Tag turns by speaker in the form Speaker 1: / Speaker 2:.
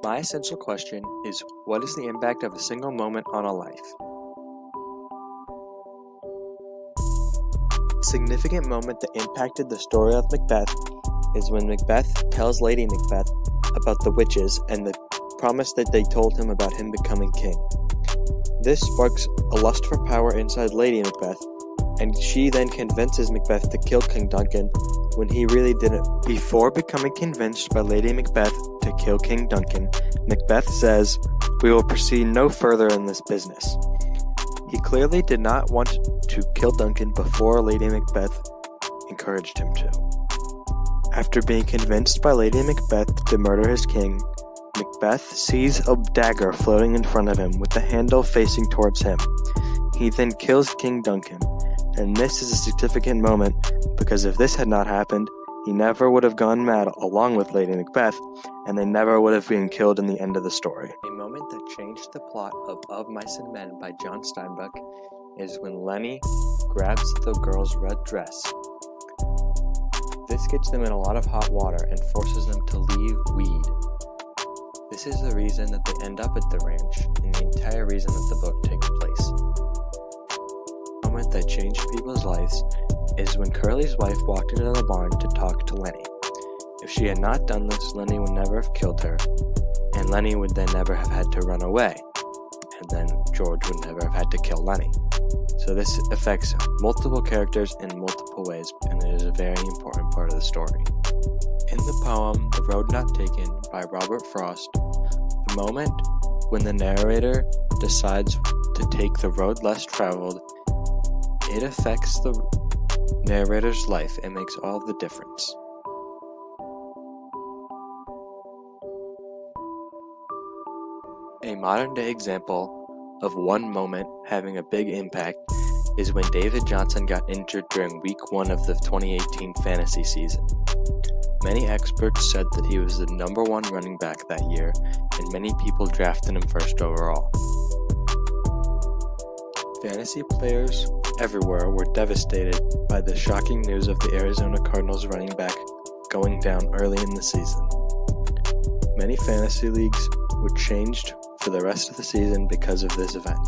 Speaker 1: My essential question is, what is the impact of a single moment on a life? A significant moment that impacted the story of Macbeth is when Macbeth tells Lady Macbeth about the witches and the promise that they told him about him becoming king. This sparks a lust for power inside Lady Macbeth, and she then convinces Macbeth to kill King Duncan when he really didn't. Before becoming convinced by Lady Macbeth to kill King Duncan, Macbeth says, "We will proceed no further in this business." He clearly did not want to kill Duncan before Lady Macbeth encouraged him to. After being convinced by Lady Macbeth to murder his king, Macbeth sees a dagger floating in front of him with the handle facing towards him. He then kills King Duncan, and this is a significant moment because if this had not happened, he never would have gone mad along with Lady Macbeth, and they never would have been killed in the end of the story. A moment that changed the plot of Mice and Men by John Steinbeck is when Lenny grabs the girl's red dress. This gets them in a lot of hot water and forces them to leave Weed. This is the reason that they end up at the ranch and the entire reason that the book takes place. The moment that changed people's lives is when Curly's wife walked into the barn to talk to Lenny. If she had not done this, Lenny would never have killed her, and Lenny would then never have had to run away, and then George would never have had to kill Lenny. So this affects multiple characters in multiple ways, and it is a very important part of the story. In the poem The Road Not Taken by Robert Frost, the moment when the narrator decides to take the road less traveled, it affects the narrator's life and makes all the difference. A modern-day example of one moment having a big impact is when David Johnson got injured during Week 1 of the 2018 fantasy season. Many experts said that he was the number 1 running back that year, and many people drafted him first overall. Fantasy players everywhere were devastated by the shocking news of the Arizona Cardinals running back going down early in the season. Many fantasy leagues were changed for the rest of the season because of this event.